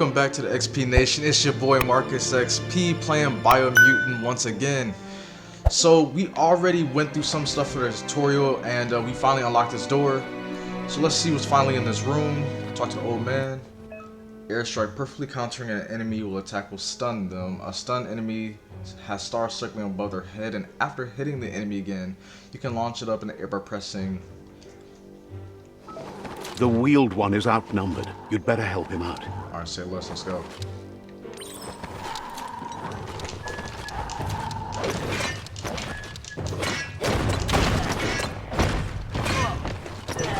welcome back to the XP Nation. It's your boy Marcus XP playing Biomutant once again. So we already went through some stuff for the tutorial and we finally unlocked this door. So let's see what's finally in this room. Talk to the old man. Airstrike. Perfectly countering an enemy will attack will stun them. A stunned enemy has stars circling above their head, and after hitting the enemy again, you can launch it up in the air by pressing. The wheeled one is outnumbered. You'd better help him out. Alright, say less, let's go.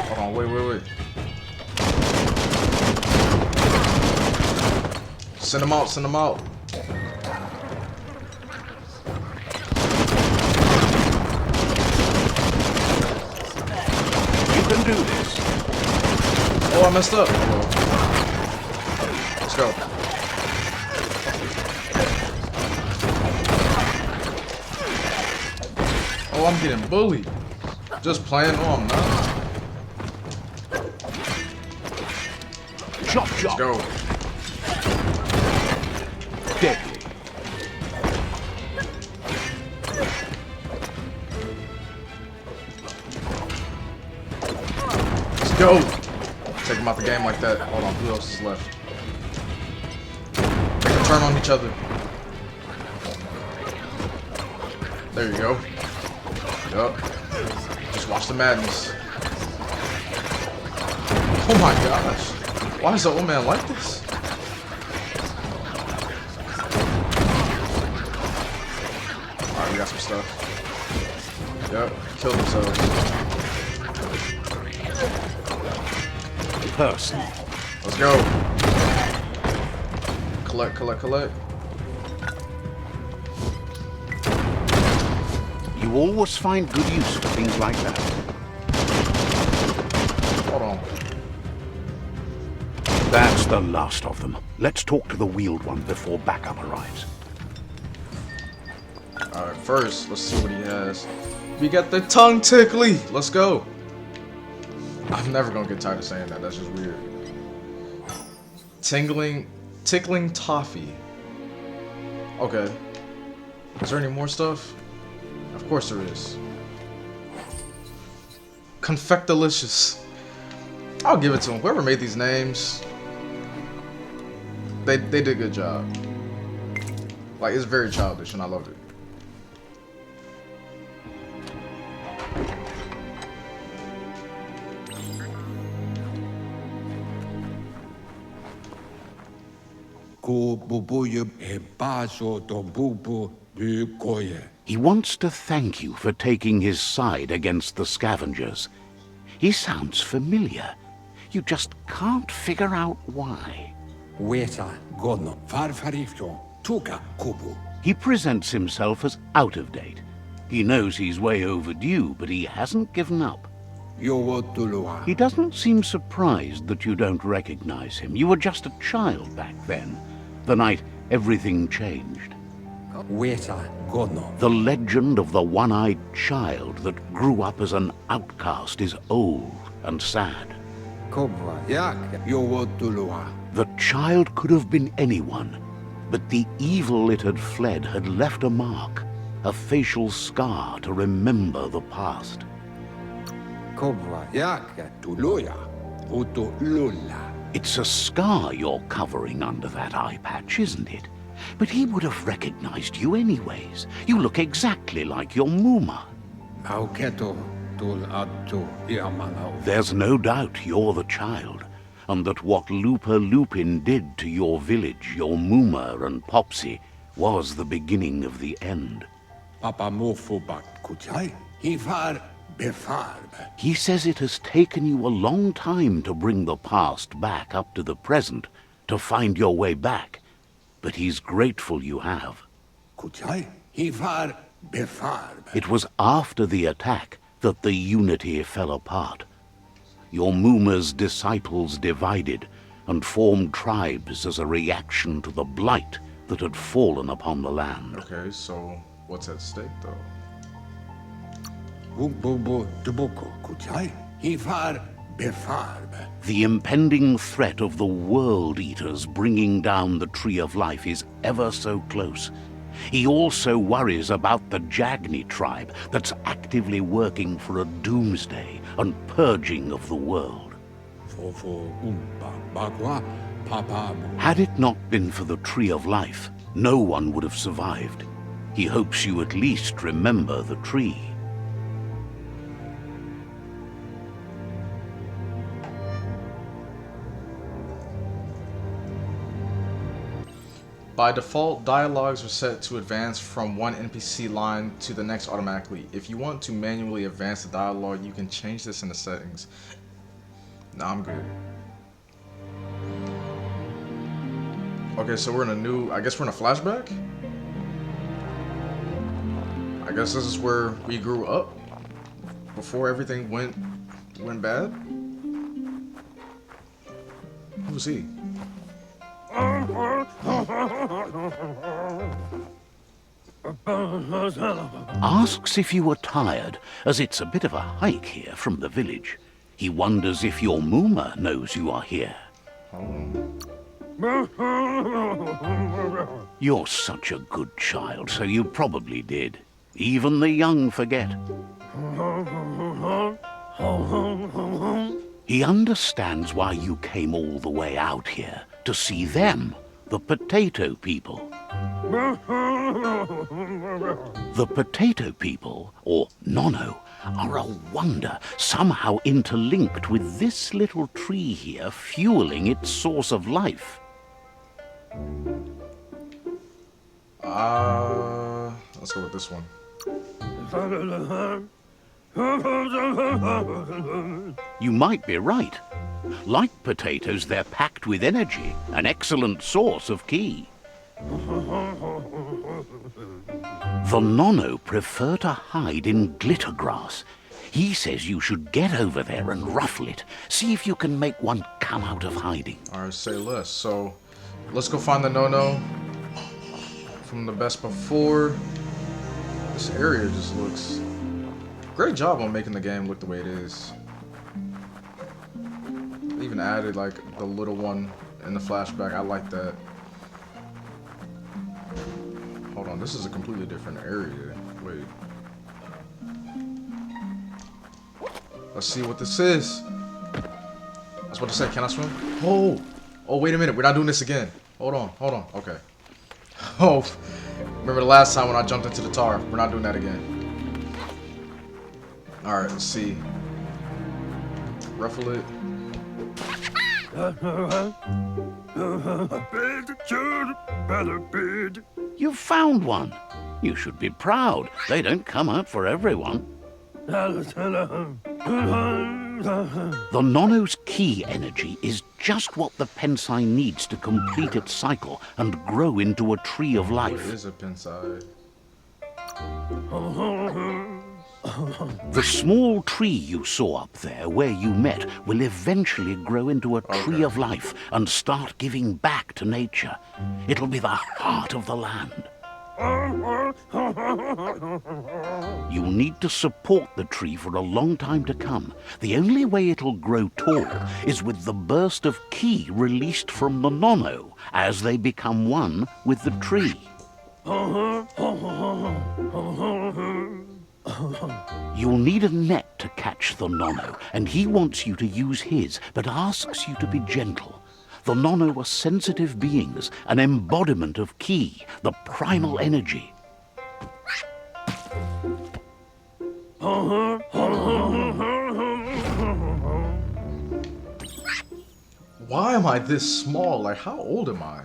Hold on, wait. Send him out. You can do this. Oh, I messed up. Let's go. Oh, I'm getting bullied. Just playing. No, I'm not. Chop. Let's go. Deadly. Let's go. Take him out the game like that. Hold on, who else is left? Make them turn on each other. There you go. Yup. Just watch the madness. Oh my gosh. Why is the old man like this? Alright, we got some stuff. Yep, killed themselves. Person. Let's go. Collect. You always find good use for things like that. Hold on. That's the last of them. Let's talk to the wheeled one before backup arrives. Alright, first, let's see what he has. We got the tongue tickly. Let's go. I'm never gonna get tired of saying that. That's just weird. Tickling toffee. Okay. Is there any more stuff? Of course there is. Confectalicious. I'll give it to him. Whoever made these names, they did a good job. Like, it's very childish and I loved it. He wants to thank you for taking his side against the scavengers. He sounds familiar. You just can't figure out why. He presents himself as out of date. He knows he's way overdue, but he hasn't given up. He doesn't seem surprised that you don't recognize him. You were just a child back then, the night everything changed. The legend of the one-eyed child that grew up as an outcast is old and sad. The child could have been anyone, but the evil it had fled had left a mark, a facial scar to remember the past. It's a scar you're covering under that eye patch, isn't it? But he would have recognized you anyways. You look exactly like your Muma. There's no doubt you're the child, and that what Lupa Lupin did to your village, your Muma and Popsy, was the beginning of the end. He says it has taken you a long time to bring the past back up to the present, to find your way back, but he's grateful you have. It was after the attack that the unity fell apart. Your Muma's disciples divided and formed tribes as a reaction to the blight that had fallen upon the land. Okay, so what's at stake though? The impending threat of the World Eaters bringing down the Tree of Life is ever so close. He also worries about the Jagni tribe that's actively working for a doomsday and purging of the world. Had it not been for the Tree of Life, no one would have survived. He hopes you at least remember the tree. By default, dialogues are set to advance from one NPC line to the next automatically. If you want to manually advance the dialogue, you can change this in the settings. Nah, I'm good. Okay, so we're in a new, I guess we're in a flashback? I guess this is where we grew up before everything went bad. Who's he? Asks if you were tired, as it's a bit of a hike here from the village. He wonders if your Mooma knows you are here. You're such a good child, so you probably did. Even the young forget. He understands why you came all the way out here, to see them, the potato people. The potato people, or Nono, are a wonder, somehow interlinked with this little tree here fueling its source of life. Let's go with this one. You might be right. Like potatoes, they're packed with energy, an excellent source of ki. The Nono prefer to hide in glitter grass. He says you should get over there and ruffle it. See if you can make one come out of hiding. Alright, say less. So, let's go find the Nono from the best before. This area just looks... Great job on making the game look the way it is. They even added like the little one in the flashback. I like that. Hold on, this is a completely different area. Wait. Let's see what this is. I was about to say, can I swim? Oh, wait a minute. We're not doing this again. Hold on. Okay. Oh, remember the last time when I jumped into the tar? We're not doing that again. Alright, let's see. Ruffle it. You found one. You should be proud. They don't come out for everyone. The Nono's ki energy is just what the Pensai needs to complete its cycle and grow into a tree of life. What is a Pensai? The small tree you saw up there where you met will eventually grow into a tree of life and start giving back to nature. It'll be the heart of the land. You'll need to support the tree for a long time to come. The only way it'll grow tall is with the burst of ki released from the Nono as they become one with the tree. You'll need a net to catch the Nono, and he wants you to use his, but asks you to be gentle. The Nono are sensitive beings, an embodiment of ki, the primal energy. Why am I this small? Like, how old am I?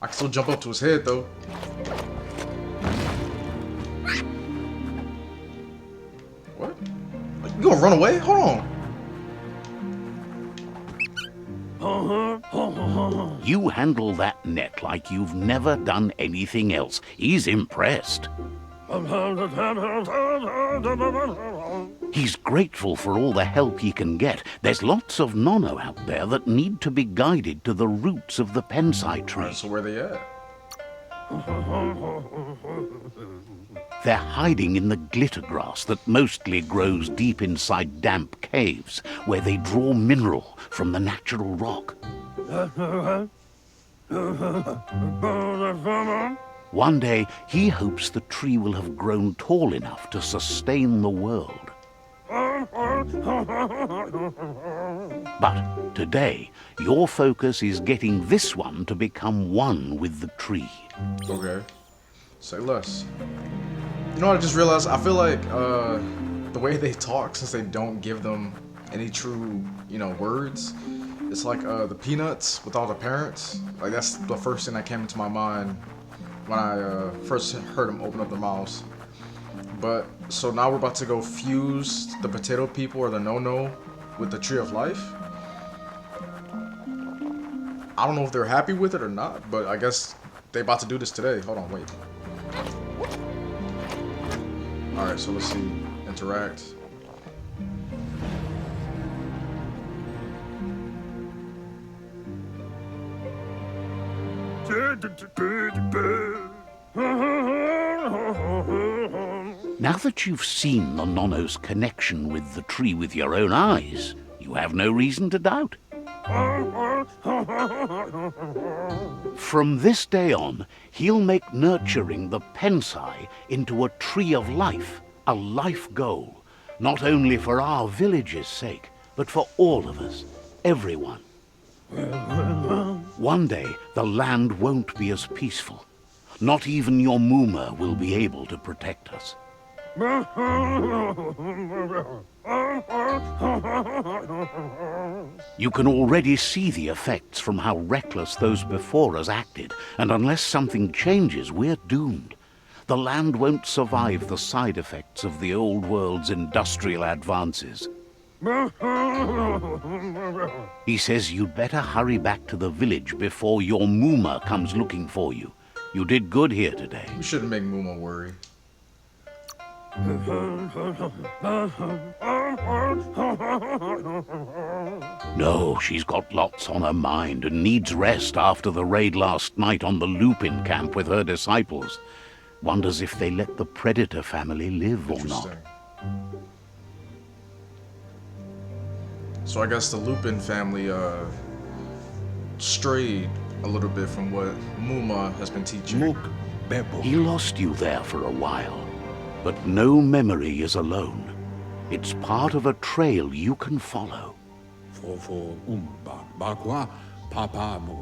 I can still jump up to his head, though. What? You gonna run away? Hold on. You handle that net like you've never done anything else. He's impressed. He's grateful for all the help he can get. There's lots of Nono out there that need to be guided to the roots of the Pensai tree. So where they at? They're hiding in the glitter grass that mostly grows deep inside damp caves, where they draw mineral from the natural rock. One day, he hopes the tree will have grown tall enough to sustain the world. But today, your focus is getting this one to become one with the tree. Okay. Say less. You know what I just realized? I feel like the way they talk, since they don't give them any true, words, it's like the Peanuts without the parents. Like, that's the first thing that came into my mind when I first heard them open up their mouths. But, so now we're about to go fuse the potato people, or the no-no, with the tree of life. I don't know if they're happy with it or not, but I guess they're about to do this today. Hold on, wait. Alright, so let's see. Interact. Now that you've seen the Nonno's connection with the tree with your own eyes, you have no reason to doubt. From this day on, he'll make nurturing the Pensai into a tree of life, a life goal, not only for our village's sake, but for all of us, everyone. One day, the land won't be as peaceful. Not even your Muma will be able to protect us. You can already see the effects from how reckless those before us acted, and unless something changes, we're doomed. The land won't survive the side effects of the old world's industrial advances. He says you'd better hurry back to the village before your Muma comes looking for you. You did good here today. We shouldn't make Muma worry. No, she's got lots on her mind and needs rest after the raid last night on the Lupin camp with her disciples. Wonders if they let the Predator family live or not. So I guess the Lupin family strayed a little bit from what Muma has been teaching. He lost you there for a while. But no memory is alone. It's part of a trail you can follow.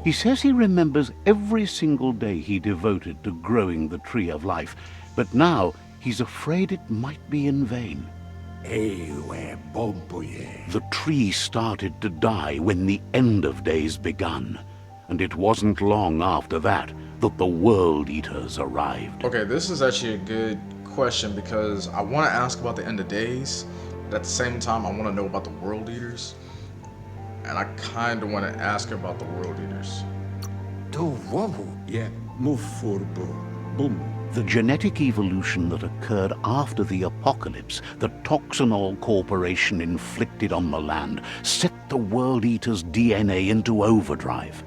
He says he remembers every single day he devoted to growing the tree of life, but now he's afraid it might be in vain. The tree started to die when the end of days begun, and it wasn't long after that that the World Eaters arrived. Okay, this is actually a good question because I want to ask about the end of days, but at the same time I want to know about the World Eaters, and I kind of want to ask about the World Eaters. The genetic evolution that occurred after the apocalypse that Toxanol Corporation inflicted on the land set the World Eaters' DNA into overdrive.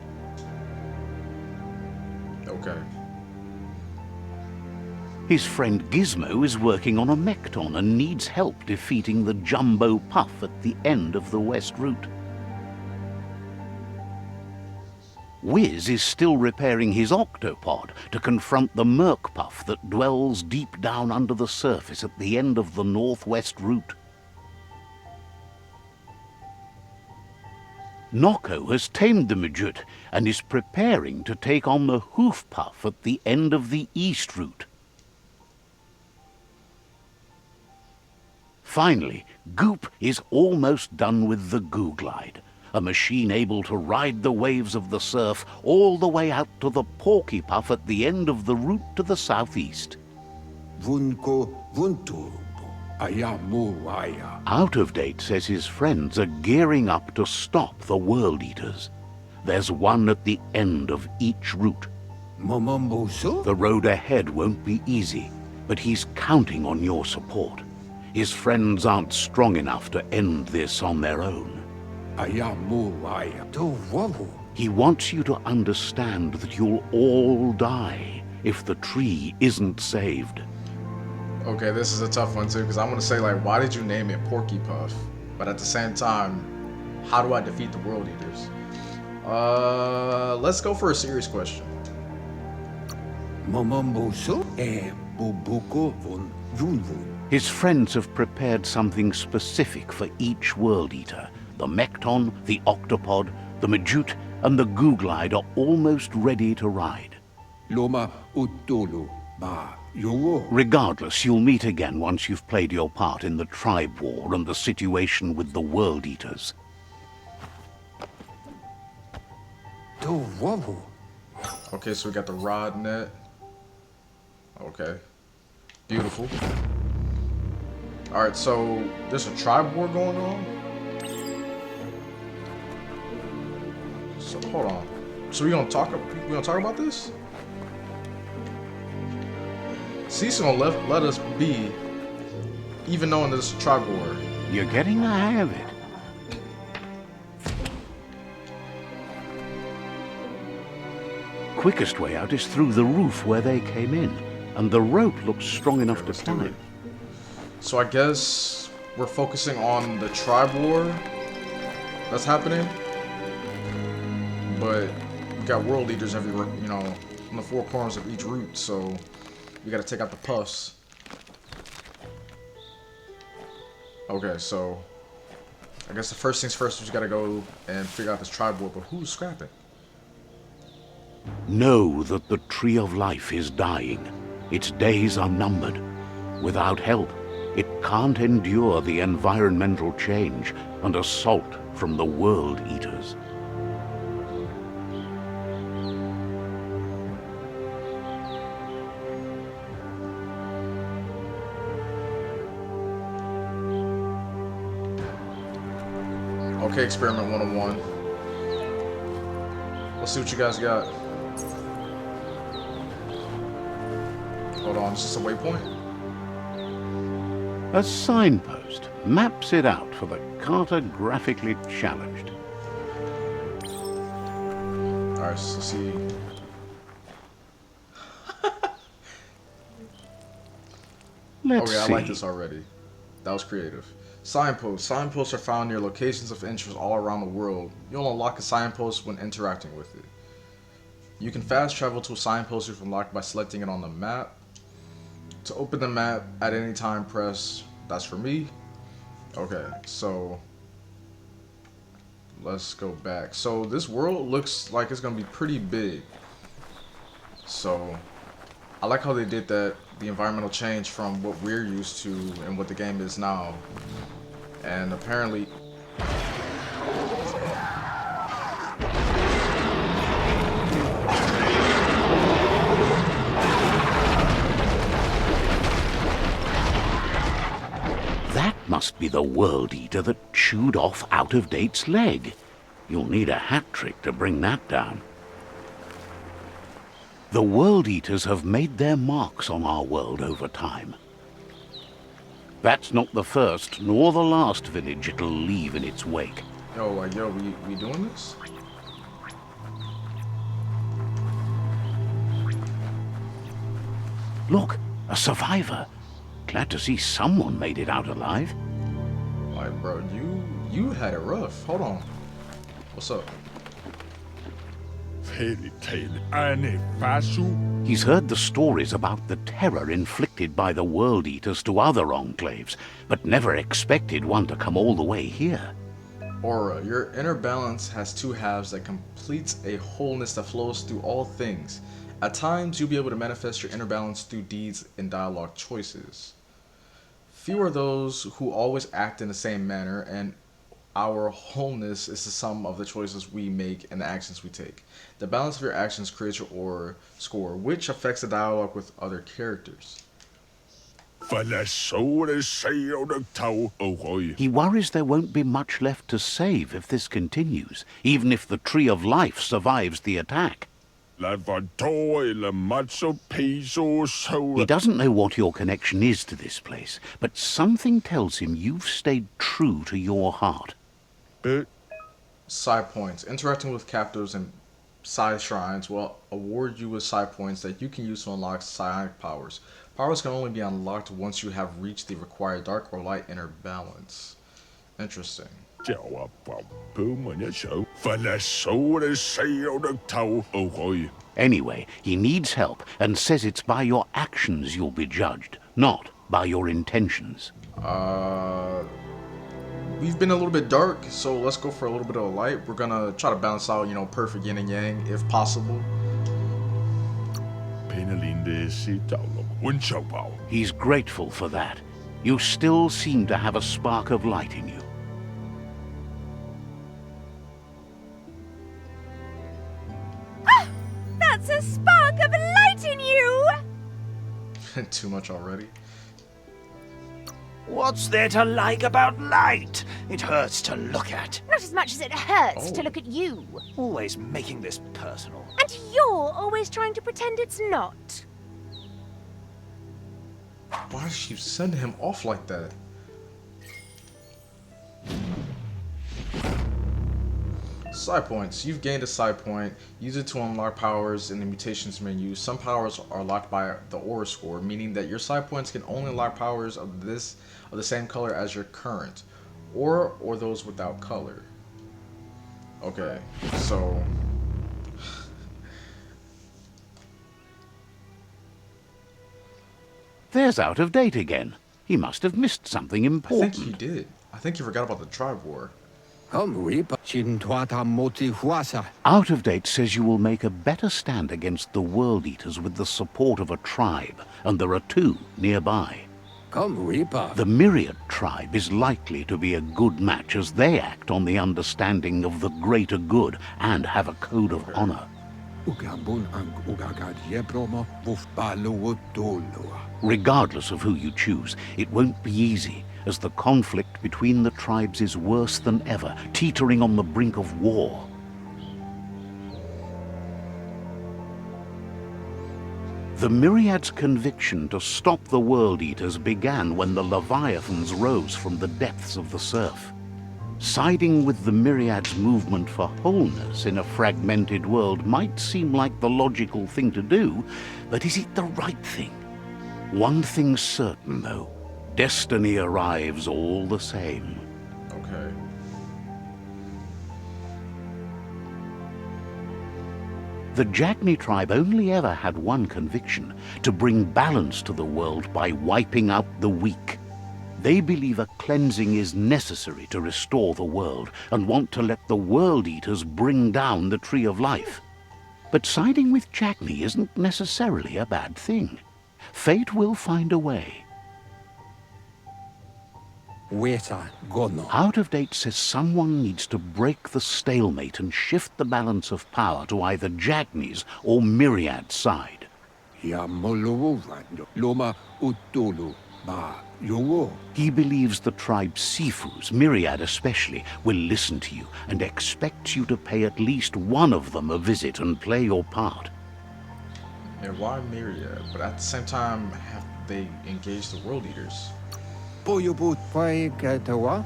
Okay. His friend Gizmo is working on a Mekton and needs help defeating the Jumbo Puff at the end of the West Route. Wiz is still repairing his octopod to confront the Merc Puff that dwells deep down under the surface at the end of the Northwest Route. Noko has tamed the Midget and is preparing to take on the Hoof Puff at the end of the East Route. Finally, Goop is almost done with the Googlide, a machine able to ride the waves of the surf all the way out to the Porky Puff at the end of the route to the southeast. Out of Date says his friends are gearing up to stop the World Eaters. There's one at the end of each route. The road ahead won't be easy, but he's counting on your support. His friends aren't strong enough to end this on their own. He wants you to understand that you'll all die if the tree isn't saved. Okay, this is a tough one too, because I'm gonna say like, why did you name it Porky Puff? But at the same time, how do I defeat the World Eaters? Let's go for a serious question. His friends have prepared something specific for each World Eater. The Mekton, the Octopod, the Majute, and the Googlide are almost ready to ride. Regardless, you'll meet again once you've played your part in the tribe war and the situation with the World Eaters. Okay, so we got the rod net. Okay. Beautiful. Alright, so there's a tribe war going on? So hold on. So we gonna talk about this? Cease gonna let us be, even knowing there's a tribe war. You're getting the hang of it. Quickest way out is through the roof where they came in, and the rope looks strong enough to climb. So I guess we're focusing on the tribe war that's happening, but we got world leaders everywhere, you know, on the four corners of each route, so we gotta take out the puffs. Okay, so I guess the first things first, we just gotta go and figure out this tribe war, but who's scrapping? Know that the Tree of Life is dying. Its days are numbered. Without help, it can't endure the environmental change and assault from the World Eaters. Okay, Experiment 101. Let's see what you guys got. Hold on, is this a waypoint? A signpost maps it out for the cartographically challenged. Alright, so let's see. Let's okay, see. I like this already. That was creative. Signposts. Signposts are found near locations of interest all around the world. You'll unlock a signpost when interacting with it. You can fast travel to a signpost if unlocked by selecting it on the map. To open the map at any time, press. That's for me. Okay, so let's go back. So this world looks like it's gonna be pretty big. So I like how they did that, the environmental change from what we're used to and what the game is now. And apparently that must be the World Eater that chewed off Out-of-Date's leg. You'll need a hat trick to bring that down. The World Eaters have made their marks on our world over time. That's not the first nor the last village it'll leave in its wake. yo, like, yo, we doing this? Look, a survivor. Glad to see someone made it out alive. Like, bro, you had it rough. Hold on. What's up? He's heard the stories about the terror inflicted by the World Eaters to other enclaves, but never expected one to come all the way here. Aura. Your inner balance has two halves that completes a wholeness that flows through all things. At times, you'll be able to manifest your inner balance through deeds and dialogue choices. Few are those who always act in the same manner, and our wholeness is the sum of the choices we make and the actions we take. The balance of your actions creates your aura score, which affects the dialogue with other characters. He worries there won't be much left to save if this continues, even if the Tree of Life survives the attack. He doesn't know what your connection is to this place, but something tells him you've stayed true to your heart. Psi points. Interacting with captives and Psi shrines will award you with Psi points that you can use to unlock psionic powers. Powers can only be unlocked once you have reached the required dark or light inner balance. Interesting. Anyway, he needs help and says it's by your actions you'll be judged, not by your intentions. We've been a little bit dark, so let's go for a little bit of light. We're gonna try to balance out, perfect yin and yang if possible. He's grateful for that. You still seem to have a spark of light in you. Ah! That's a spark of light in you! Too much already. What's there to like about light? It hurts to look at. Not as much as it hurts to look at you. Always making this personal. And you're always trying to pretend it's not. Why did she send him off like that? Side points. You've gained a side point. Use it to unlock powers in the mutations menu. Some powers are locked by the aura score, meaning that your side points can only unlock powers of the same color as your current, or those without color. Okay, so There's out of date again. He must have missed something I important. think he did. I think you forgot about the tribe war. Out of date says you will make a better stand against the World Eaters with the support of a tribe, and there are two nearby. The Myriad tribe is likely to be a good match as they act on the understanding of the greater good and have a code of honor. Regardless of who you choose, it won't be easy, as the conflict between the tribes is worse than ever, teetering on the brink of war. The Myriad's conviction to stop the World Eaters began when the Leviathans rose from the depths of the surf. Siding with the Myriad's movement for wholeness in a fragmented world might seem like the logical thing to do, but is it the right thing? One thing's certain, though. Destiny arrives all the same. Okay. The Jagni tribe only ever had one conviction: to bring balance to the world by wiping out the weak. They believe a cleansing is necessary to restore the world and want to let the World Eaters bring down the Tree of Life. But siding with Jagni isn't necessarily a bad thing. Fate will find a way. Out of date says someone needs to break the stalemate and shift the balance of power to either Jagni's or Myriad's side. He believes the tribe's Sifus, Myriad especially, will listen to you and expects you to pay at least one of them a visit and play your part. Yeah, why Myriad? But at the same time, have they engaged the World Eaters?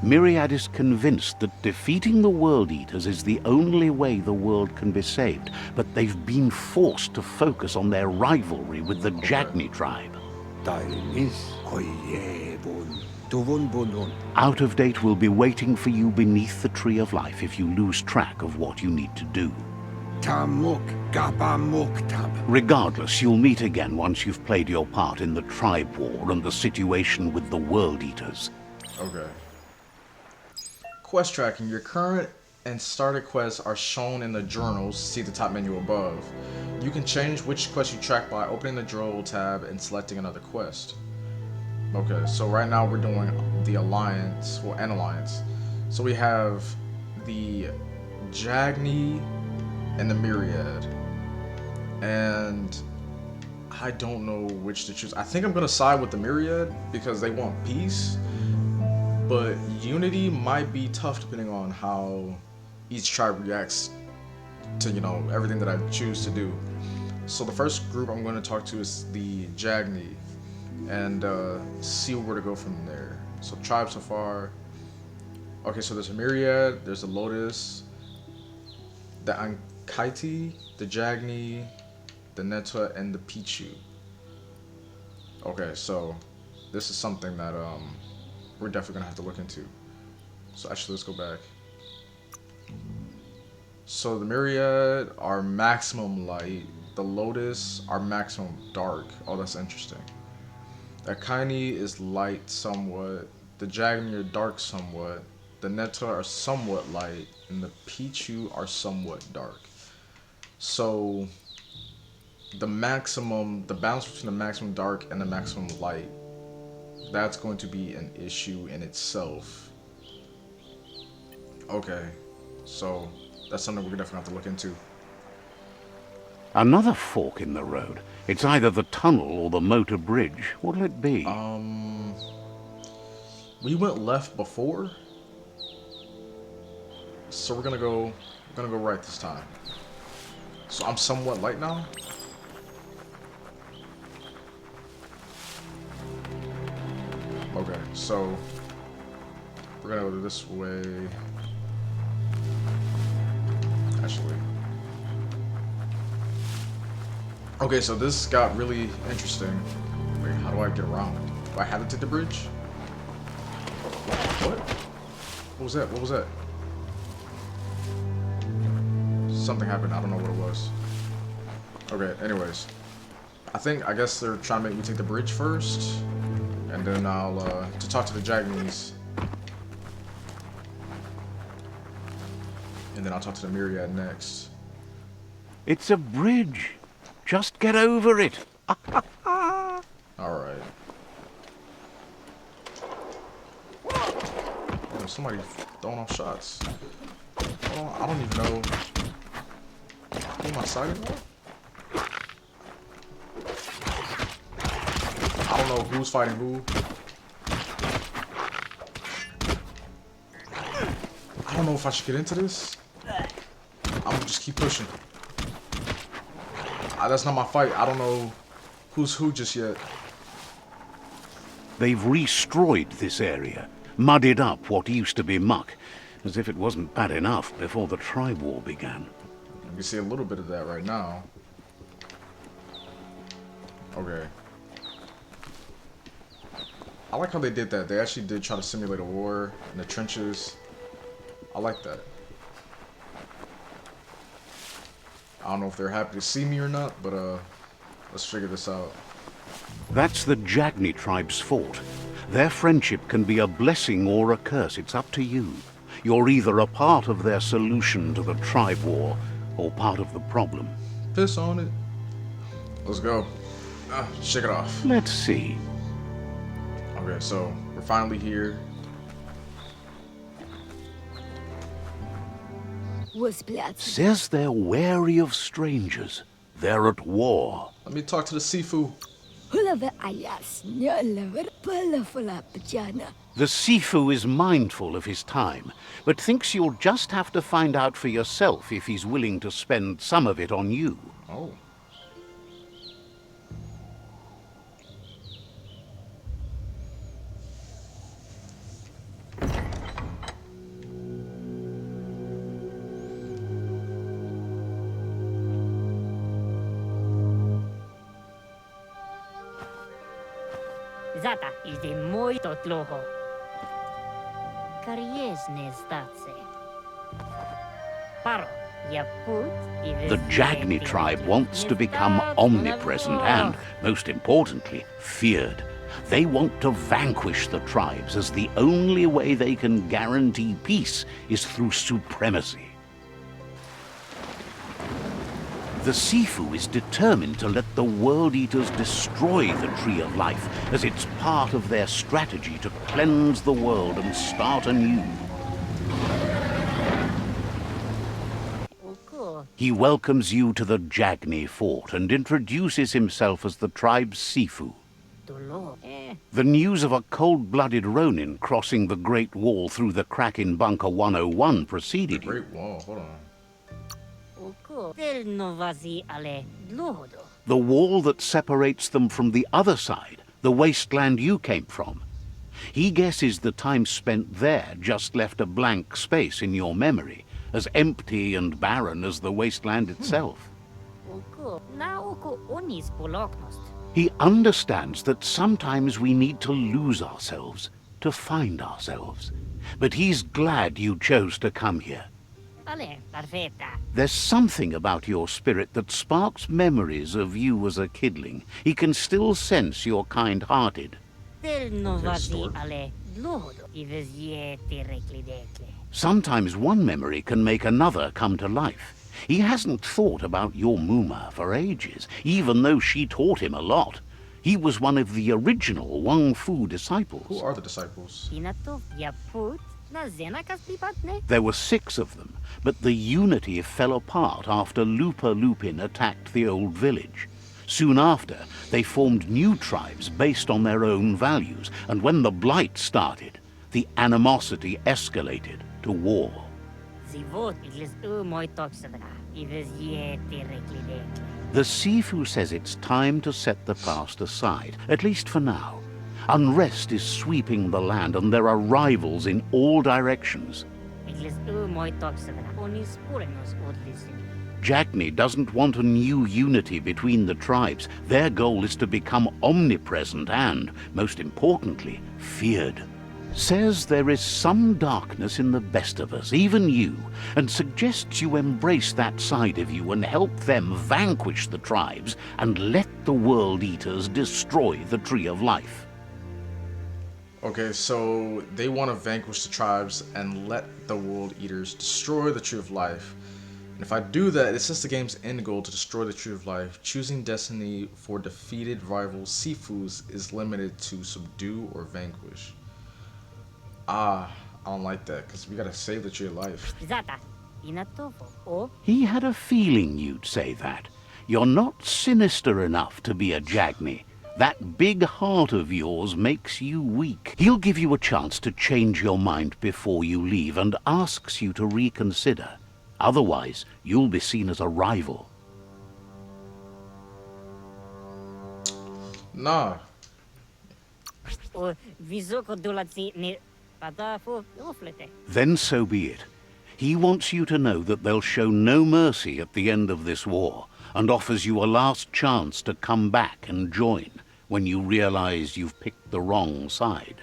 Myriad is convinced that defeating the World Eaters is the only way the world can be saved, but they've been forced to focus on their rivalry with the Jagni tribe. Out of date will be waiting for you beneath the Tree of Life if you lose track of what you need to do. Regardless, you'll meet again once you've played your part in the tribe war and the situation with the World Eaters. Okay. Quest tracking. Your current and started quests are shown in the journals. See the top menu above. You can change which quest you track by opening the journal tab and selecting another quest. Okay, so right now we're doing the Alliance, well, an Alliance. So we have the Jagni and the Myriad. And I don't know which to choose. I think I'm gonna side with the Myriad because they want peace. But unity might be tough depending on how each tribe reacts to, everything that I choose to do. So the first group I'm going to talk to is the Jagni, and see where to go from there. So tribe so far. Okay, so there's a Myriad, there's a Lotus, the Ankaiti, the Jagni, the Netta, and the Pichu. Okay, so this is something that we're definitely gonna have to look into. So actually, let's go back. So the Myriad are maximum light. The Lotus are maximum dark. Oh, that's interesting. The Kaini is light somewhat. The Jagni are dark somewhat. The Netta are somewhat light. And the Pichu are somewhat dark. So the balance between the maximum dark and the maximum light, that's going to be an issue in itself. Okay, so that's something we're definitely have to look into. Another fork in the road. It's either the tunnel or the motor bridge. What'll it be? We went left before, so we're gonna go right this time. So I'm somewhat light now. Okay, so we're gonna go this way. Actually. Okay, so this got really interesting. Wait, how do I get around? Do I have to take the bridge? What? What was that? What was that? Something happened. I don't know what it was. Okay, anyways. I guess they're trying to make me take the bridge first. And then I'll, to talk to the Jagnis. And then I'll talk to the Myriad next. It's a bridge. Just get over it. Alright. Oh, somebody throwing off shots. Hold on, I don't even know who am I siding with? I don't know who's fighting who. I don't know if I should get into this. I'm gonna just keep pushing. That's not my fight. I don't know who's who just yet. They've restroyed this area, muddied up what used to be muck, as if it wasn't bad enough before the tribe war began. You can see a little bit of that right now. Okay. I like how they did that. They actually did try to simulate a war in the trenches. I like that. I don't know if they're happy to see me or not, but let's figure this out. That's the Jagni tribe's fort. Their friendship can be a blessing or a curse. It's up to you. You're either a part of their solution to the tribe war or part of the problem. Piss on it. Let's go. Shake it off. Let's see. Okay, so we're finally here. Says they're wary of strangers. They're at war. Let me talk to the Sifu. The Sifu is mindful of his time, but thinks you'll just have to find out for yourself if he's willing to spend some of it on you. Oh. Zata idzie muito dlouho. Kariesne zdace. Paro, ja put i The Jagni tribe wants to become omnipresent and, most importantly, feared. They want to vanquish the tribes, as the only way they can guarantee peace is through supremacy. The Sifu is determined to let the World Eaters destroy the Tree of Life, as it's part of their strategy to cleanse the world and start anew. He welcomes you to the Jagni fort and introduces himself as the tribe's Sifu. The news of a cold-blooded Ronin crossing the Great Wall through the crack in Bunker 101 preceded you. Great Wall, hold on. The wall that separates them from the other side, the wasteland you came from. He guesses the time spent there just left a blank space in your memory, as empty and barren as the wasteland itself. He understands that sometimes we need to lose ourselves to find ourselves. But he's glad you chose to come here. Ale, perfetta. There's something about your spirit that sparks memories of you as a kidling. He can still sense you're kind-hearted. Del novati store. ale dlohodo. Ives yeti reklidekle. Sometimes one memory can make another come to life. He hasn't thought about your Muma for ages, even though she taught him a lot. He was one of the original Wang Fu disciples. Who are the disciples? Inato yaput na zenakas pipatne. There were 6 of them, but the unity fell apart after Lupa Lupin attacked the old village. Soon after, they formed new tribes based on their own values, and when the Blight started, the animosity escalated to war. Zivot iglis moi toxadra. Ives yeti reklidekle. The Sifu says it's time to set the past aside, at least for now. Unrest is sweeping the land, and there are rivals in all directions. Iglis moi toxadra. Onis purenos odlisin. Jagni doesn't want a new unity between the tribes. Their goal is to become omnipresent and, most importantly, feared. Says there is some darkness in the best of us, even you, and suggests you embrace that side of you and help them vanquish the tribes and let the World Eaters destroy the Tree of Life. Okay, so they want to vanquish the tribes and let the World Eaters destroy the Tree of Life. And if I do that, it sets the game's end goal to destroy the Tree of Life. Choosing destiny for defeated rival Sifus is limited to subdue or vanquish. I don't like that, because we gotta save the Tree of Life. Zata. Inatofo. O. He had a feeling you'd say that. You're not sinister enough to be a Jagni. That big heart of yours makes you weak. He'll give you a chance to change your mind before you leave and asks you to reconsider. Otherwise, you'll be seen as a rival. Nah. O visoko dolatsi ne patafo oflete. Then so be it. He wants you to know that they'll show no mercy at the end of this war, and offers you a last chance to come back and join when you realize you've picked the wrong side.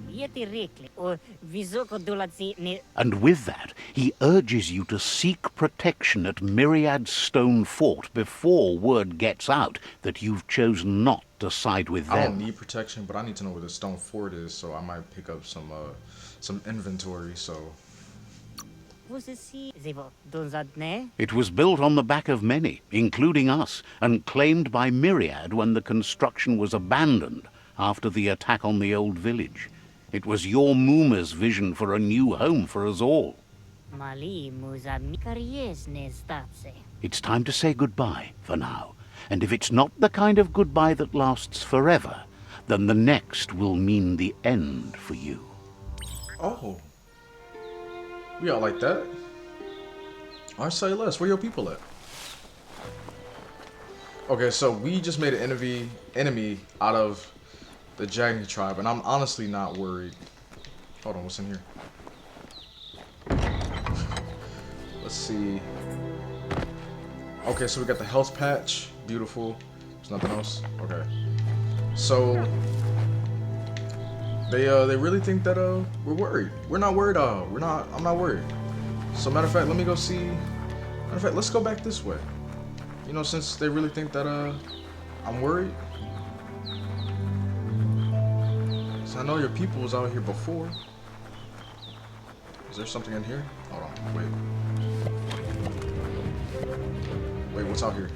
Yeti rekle. O visoko dolatsi ne. And with that, he urges you to seek protection at Myriad's Stone Fort before word gets out that you've chosen not to side with them. I don't need protection, but I need to know where the Stone Fort is, so I might pick up some inventory, so... Vosesi zivo donzadne. It was built on the back of many, including us, and claimed by Myriad when the construction was abandoned after the attack on the old village. It was your Muma's vision for a new home for us all. Mali muza mikaries ne statse. It's time to say goodbye for now. And if it's not the kind of goodbye that lasts forever, then the next will mean the end for you. Oh. We all like that. Alright, say less. Where your people at? Okay, so we just made an enemy out of the Jagni tribe, and I'm honestly not worried. Hold on, what's in here? Let's see. Okay, so we got the health patch. Beautiful. There's nothing else. Okay. So they really think that we're worried. We're not worried. I'm not worried. So matter of fact, let me go see. Matter of fact, let's go back this way. You know, since they really think that I'm worried. So I know your people was out here before. Is there something in here? Hold on, wait, what's out here?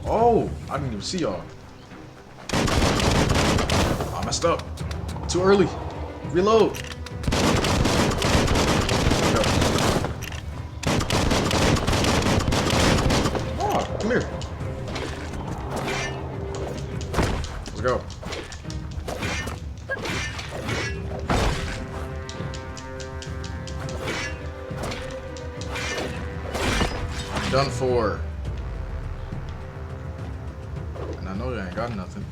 Oh, I didn't even see y'all. I messed up. Too early. Reload. Oh, come here. Let's go. Done for. And I know you ain't got nothing.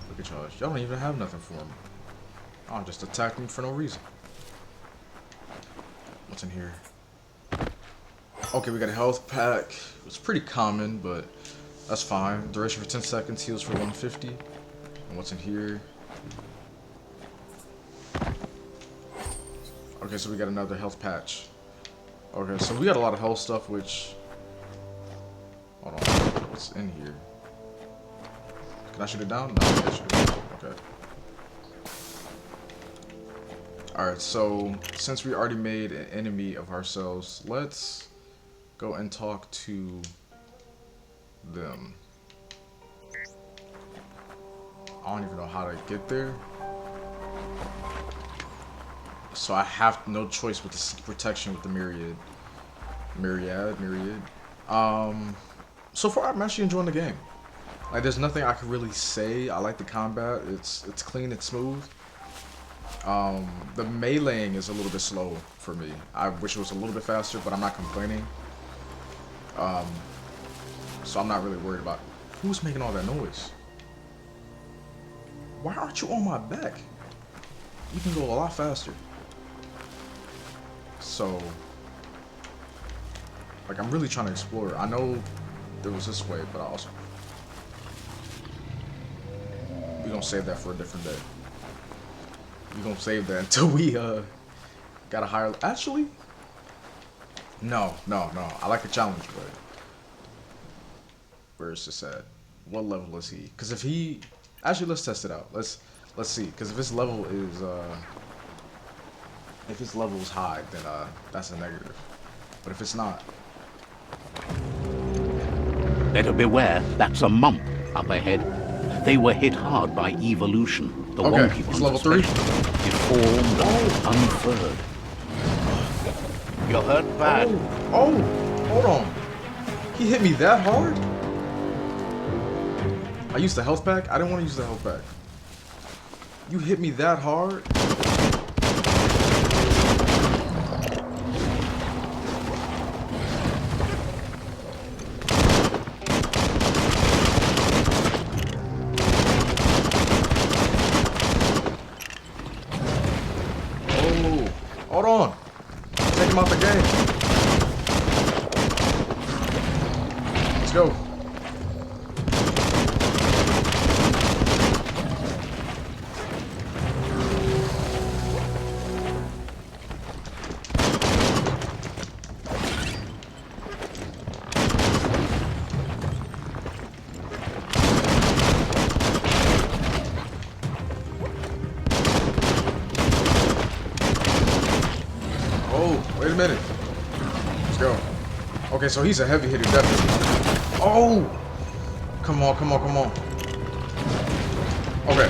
Look at y'all. Y'all don't even have nothing for me. I'll just attack me for no reason. What's in here? Okay, we got a health pack. It's pretty common, but that's fine. Duration for 10 seconds, heals for 150. And what's in here? Okay, so we got another health patch. Okay, so we got a lot of health stuff, which... Hold on, what's in here? Can I shoot it down? No, I can't shoot it down. Okay. Alright, so since we already made an enemy of ourselves, let's go and talk to them. I don't even know how to get there. So I have no choice with the protection with the myriad. So far I'm actually enjoying the game. Like, there's nothing I can really say. I like the combat. It's clean, it's smooth. The meleeing is a little bit slow for me. I wish it was a little bit faster, but I'm not complaining. So I'm not really worried about who's making all that noise. Why aren't you on my back? You can go a lot faster. So, like, I'm really trying to explore. I know there was this way, but I also... We're gonna save that for a different day. We're gonna save that until we, got a higher... Actually? No. I like the challenge, but... Where is this at? What level is he? Because if he... Actually, let's test it out. Let's see. Because if his level is, if his level is high, then, that's a negative. But if it's not... Better beware, that's a mump up ahead. They were hit hard by evolution. The Okay, wonky it's ones level 3. Deformed and unfurred. You're hurt bad. Oh, hold on. He hit me that hard? I used the health pack? I didn't want to use the health pack. You hit me that hard? Oh, hold on. Take him out the game. Let's go. Wait a minute. Let's go. Okay, so he's a heavy hitter, definitely. Oh! Come on. Okay.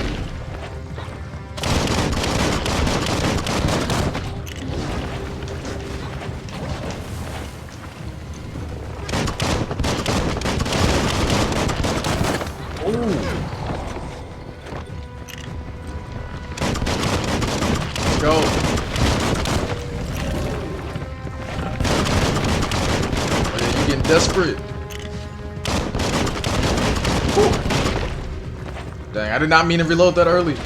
Let's go. Getting desperate. Whew. Dang, I did not mean to reload that early.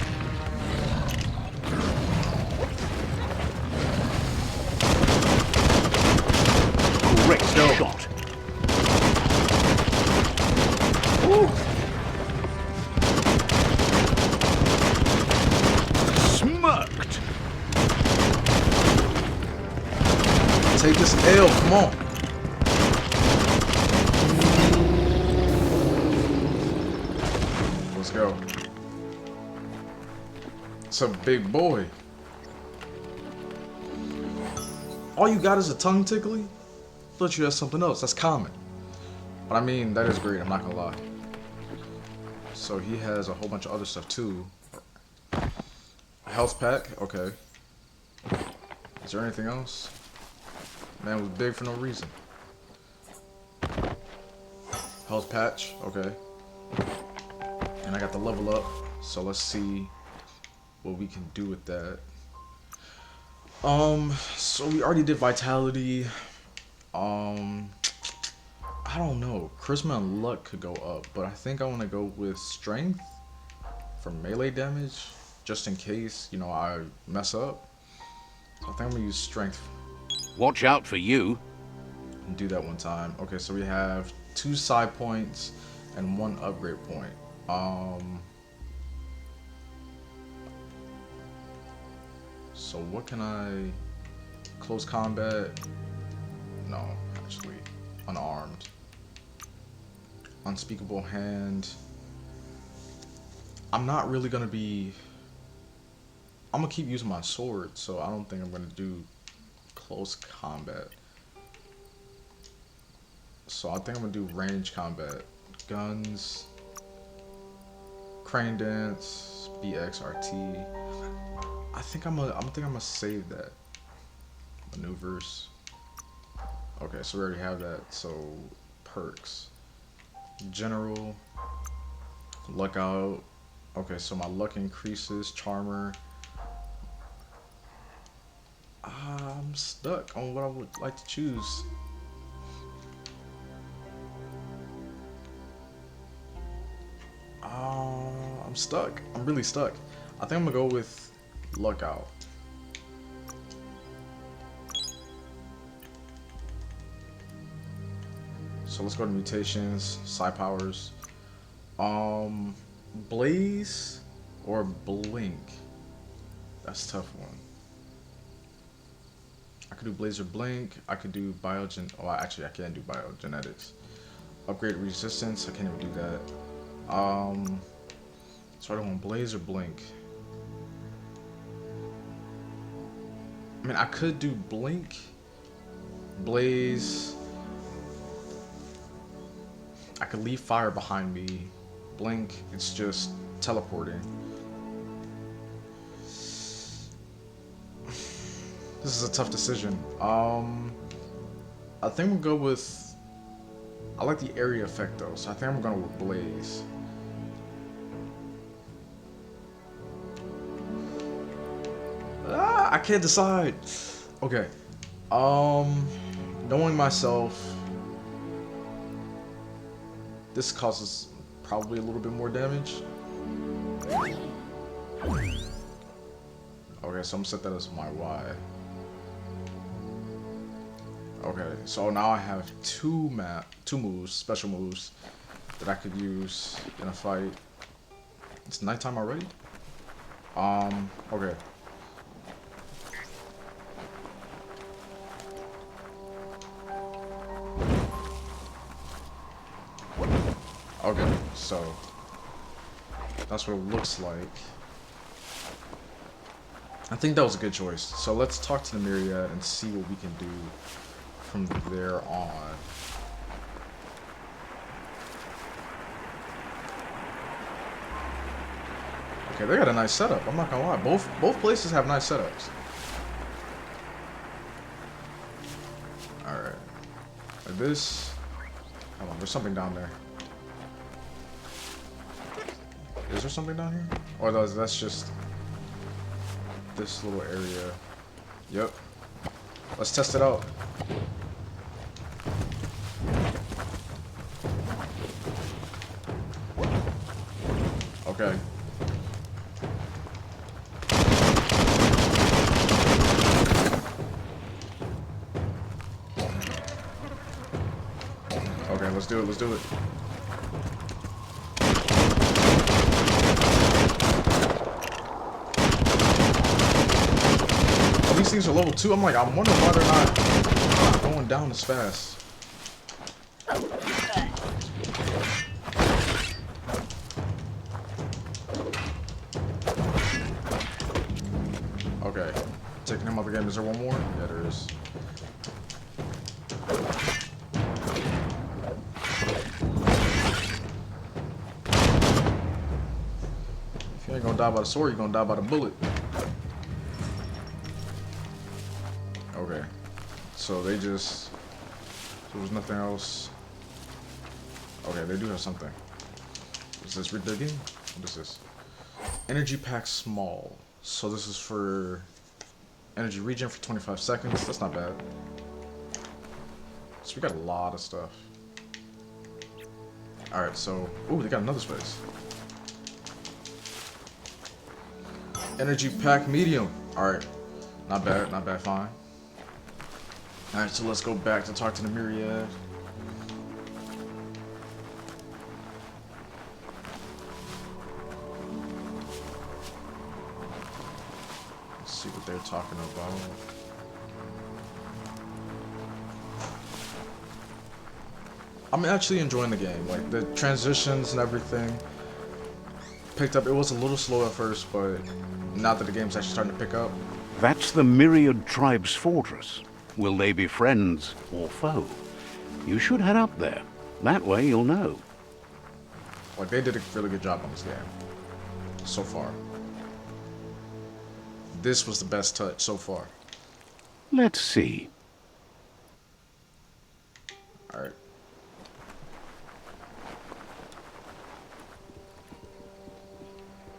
Great shot. Woo. Smirked. Take this L, come on. Let's go. It's a big boy. All you got is a tongue tickly? I thought you had something else. That's common. But I mean, that is great. I'm not gonna lie. So he has a whole bunch of other stuff too. A health pack. Okay. Is there anything else? Man was big for no reason. Health patch. Okay. And I got the level up. So let's see what we can do with that. So we already did vitality. I don't know. Charisma and luck could go up, but I think I want to go with strength for melee damage, just in case, you know, I mess up. So I think I'm gonna use strength. Watch out for you. and do that one time. Okay, so we have 2 side points and 1 upgrade point. So what can I... Close combat? No, actually. Unarmed. Unspeakable hand. I'm not really gonna be... I'm gonna keep using my sword, so I don't think I'm gonna do close combat. So I think I'm gonna do range combat. Guns, crane dance, BXRT. I think I'm gonna save that. Maneuvers. Okay, so we already have that. So perks. General. Luck out. Okay, so my luck increases. Charmer. I'm stuck on what I would like to choose. I'm stuck. I'm really stuck. I think I'm gonna go with luck out. So let's go to mutations, psi powers. Blaze or blink? That's a tough one. I could do blaze or blink. I could do biogen. Oh, actually, I can't do biogenetics. Upgrade resistance. I can't even do that. So I don't want blaze or blink. I mean, I could do blink, blaze. I could leave fire behind me. Blink, it's just teleporting. This is a tough decision. I think we'll go with... I like the area effect though, so I think I'm going with blaze. I can't decide. Okay. Knowing myself, this causes probably a little bit more damage. Okay, so I'm gonna set that as my Y. Okay, so now I have two moves, special moves that I could use in a fight. It's nighttime already? Okay. Okay, so that's what it looks like. I think that was a good choice. So let's talk to the Myriad and see what we can do from there on. Okay, they got a nice setup. I'm not gonna lie. Both places have nice setups. Alright. Like this. Hold on, there's something down there. Is there something down here? Or that's just this little area. Yep. Let's test it out. Okay. Okay, let's do it, let's do it. These things are level 2. I'm wondering why they're not going down as fast. Okay, taking him out of the game. Is there one more? Yeah, there is. If you ain't gonna die by the sword, you're gonna die by the bullet. Okay, so they just, there was nothing else. Okay, they do have something. Is this redigging? What is this? Energy pack small. So this is for energy regen for 25 seconds. That's not bad. So we got a lot of stuff. Alright, so, ooh, they got another space. Energy pack medium. Alright, not bad, fine. Alright, so let's go back to talk to the Myriad. Let's see what they're talking about. I'm actually enjoying the game. Like, the transitions and everything picked up. It was a little slow at first, but now that the game's actually starting to pick up. That's the Myriad tribe's fortress. Will they be friends or foe? You should head up there. That way you'll know. Like, they did a really good job on this game. So far. This was the best touch so far. Let's see. Alright.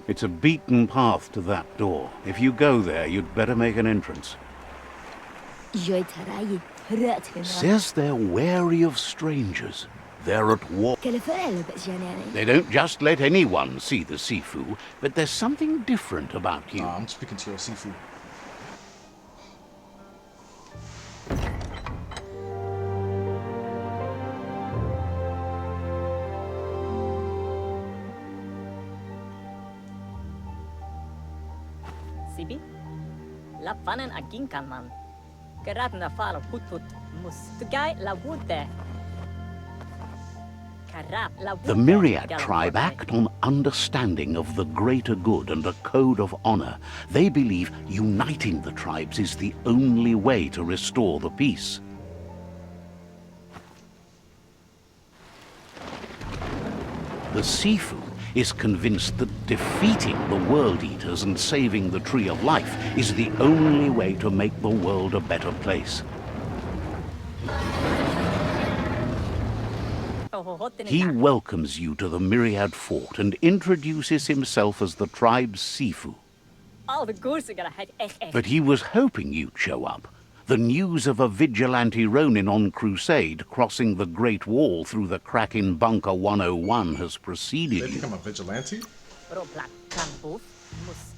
It's a beaten path to that door. If you go there, you'd better make an entrance. Says they're wary of strangers. They're at war. They don't just let anyone see the Sifu, but there's something different about you. I'm speaking to your Sifu. Sibi? Lappanen aginkan man. Geratna falo put mus. Tugai la wute. The Myriad tribe act on understanding of the greater good and a code of honor. They believe uniting the tribes is the only way to restore the peace. The Sifu is convinced that defeating the World Eaters and saving the Tree of Life is the only way to make the world a better place. He welcomes you to the Myriad Fort and introduces himself as the tribe's Sifu. But he was hoping you'd show up. The news of a vigilante Ronin on crusade crossing the Great Wall through the crack in Bunker 101 has preceded you. They think I'm a vigilante?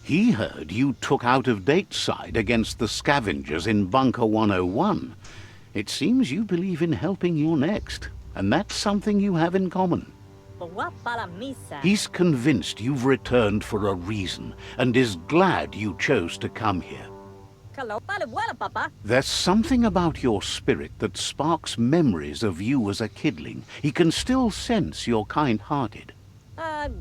He heard you took out-of-date side against the scavengers in Bunker 101. It seems you believe in helping your next, and that's something you have in common. He's convinced you've returned for a reason, and is glad you chose to come here. There's something about your spirit that sparks memories of you as a kidling. He can still sense you're kind-hearted. The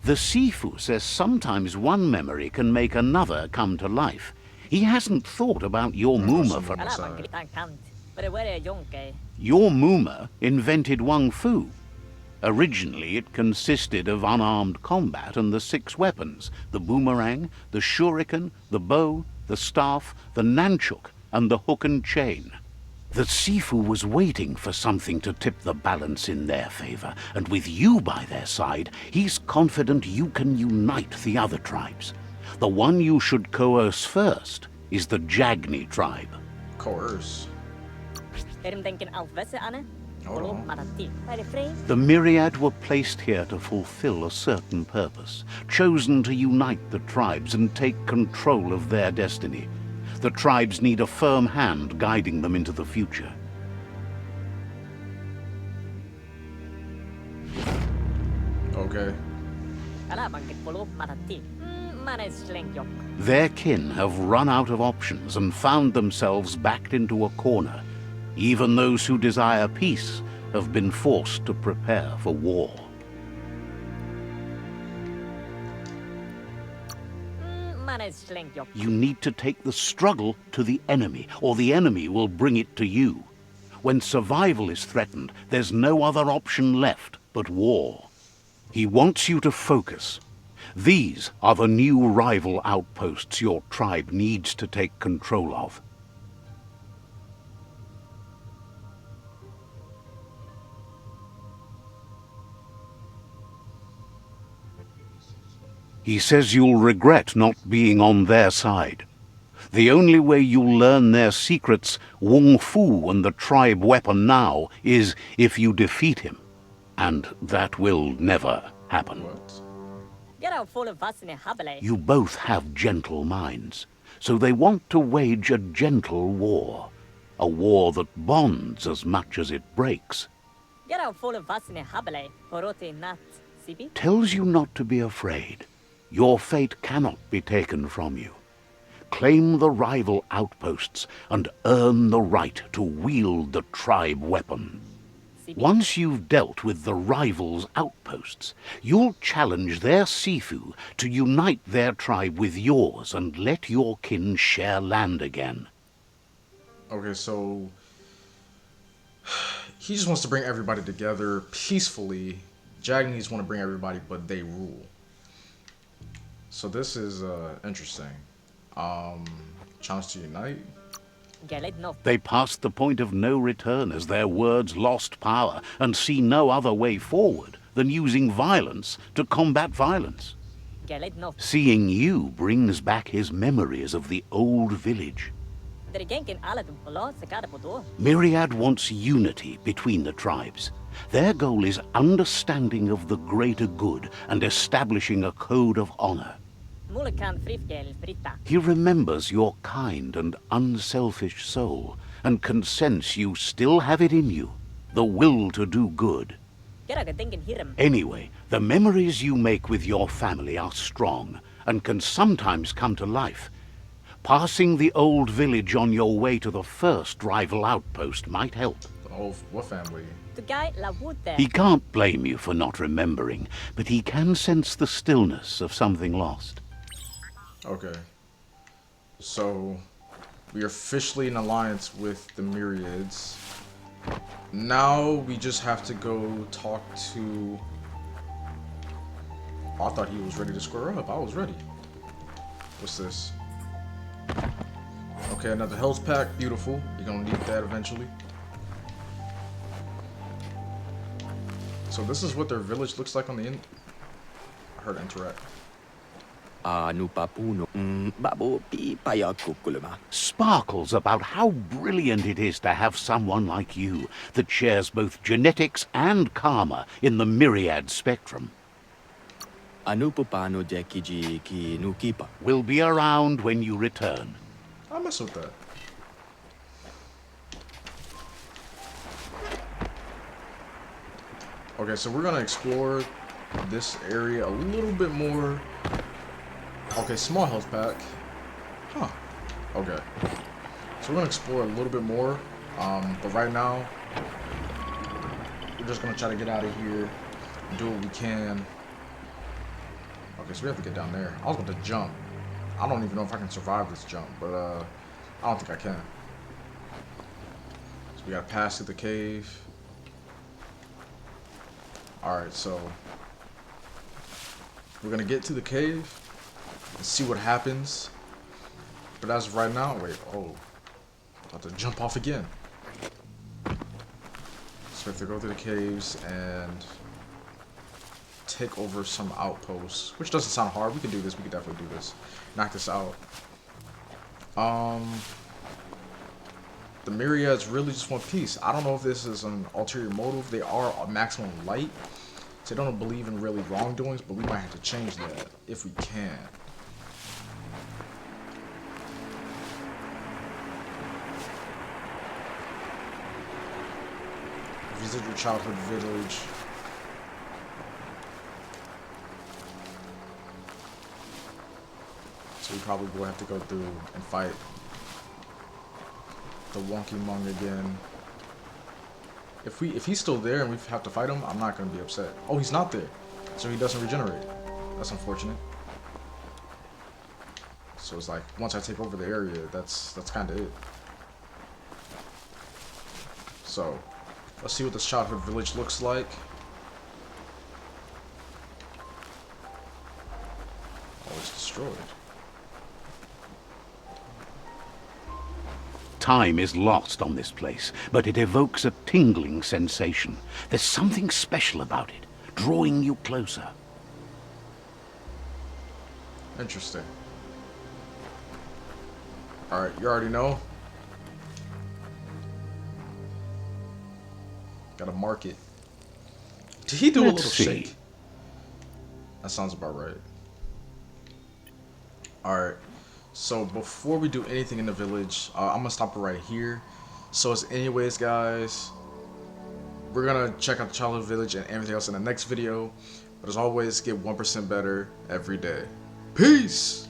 Sifu says sometimes one memory can make another come to life. He hasn't thought about your Muma for... Your Muma invented Wung Fu. Originally, it consisted of unarmed combat and the 6 weapons: the boomerang, the shuriken, the bow, the staff, the nunchuk, and the hook and chain. The Sifu was waiting for something to tip the balance in their favor, and with you by their side, he's confident you can unite the other tribes. The one you should coerce first is the Jagni tribe. Coerce? The Myriad were placed here to fulfill a certain purpose, chosen to unite the tribes and take control of their destiny. The tribes need a firm hand guiding them into the future. Okay. Their kin have run out of options and found themselves backed into a corner. Even those who desire peace have been forced to prepare for war. You need to take the struggle to the enemy, or the enemy will bring it to you. When survival is threatened, there's no other option left but war. He wants you to focus. These are the new rival outposts your tribe needs to take control of. He says you'll regret not being on their side. The only way you'll learn their secrets, Wung Fu and the tribe weapon now, is if you defeat him. And that will never happen. What? You both have gentle minds. so they want to wage a gentle war. A war that bonds as much as it breaks. Get out full of vasine habele, horote nat, sibi? Tells you not to be afraid. Your fate cannot be taken from you. Claim the rival outposts and earn the right to wield the tribe weapon. Once you've dealt with the rivals' outposts, you'll challenge their Sifu to unite their tribe with yours and let your kin share land again. Okay, so he just wants to bring everybody together peacefully. Jagneys want to bring everybody, but they rule. So this is interesting. Challenge to unite. They passed the point of no return as their words lost power and see no other way forward than using violence to combat violence. Seeing you brings back his memories of the old village. Myriad wants unity between the tribes. Their goal is understanding of the greater good and establishing a code of honor. He remembers your kind and unselfish soul and can sense you still have it in you, the will to do good. Anyway, the memories you make with your family are strong and can sometimes come to life. Passing the old village on your way to the first rival outpost might help. Oh, what family? He can't blame you for not remembering, but he can sense the stillness of something lost. Okay. So, we are officially in alliance with the Myriads. Now, we just have to go talk to... Oh, I thought he was ready to square up. I was ready. What's this? Okay, another health pack. Beautiful. You're gonna need that eventually. So this is what their village looks like on the I heard interact. Sparkles about how brilliant it is to have someone like you that shares both genetics and karma in the myriad spectrum. We'll be around when you return. I'll mess with that. Okay, so we're gonna explore this area a little bit more. Okay, small health pack. Huh. Okay. So we're gonna explore a little bit more. But right now, we're just gonna try to get out of here and do what we can. Okay, so we have to get down there. I was going to jump. I don't even know if I can survive this jump, but I don't think I can. So we gotta pass through the cave. Alright, so we're gonna get to the cave and see what happens. But as of right now, wait, oh, I have to jump off again. So we have to go through the caves and take over some outposts, which doesn't sound hard. We can do this. We can definitely do this. Knock this out. The Myriads really just want peace. I don't know if this is an ulterior motive. They are a maximum light, so they don't believe in really wrongdoings, but we might have to change that if we can. Visit your childhood village. So we probably will have to go through and fight the Wonky Mung again. If he's still there and we have to fight him, I'm not gonna be upset. Oh, he's not there, so he doesn't regenerate. That's unfortunate. So it's like once I take over the area, that's kind of it. So let's see what this childhood village looks like. Oh, it's destroyed. Time is lost on this place, but it evokes a tingling sensation. There's something special about it, drawing you closer. Interesting. Alright, you already know. Gotta mark it. Did he do a little shake? That sounds about right. Alright. So before we do anything in the village, I'm gonna stop it right here. So as anyways, guys, we're gonna check out the childhood village and everything else in the next video. But as always, get 1% better every day. Peace!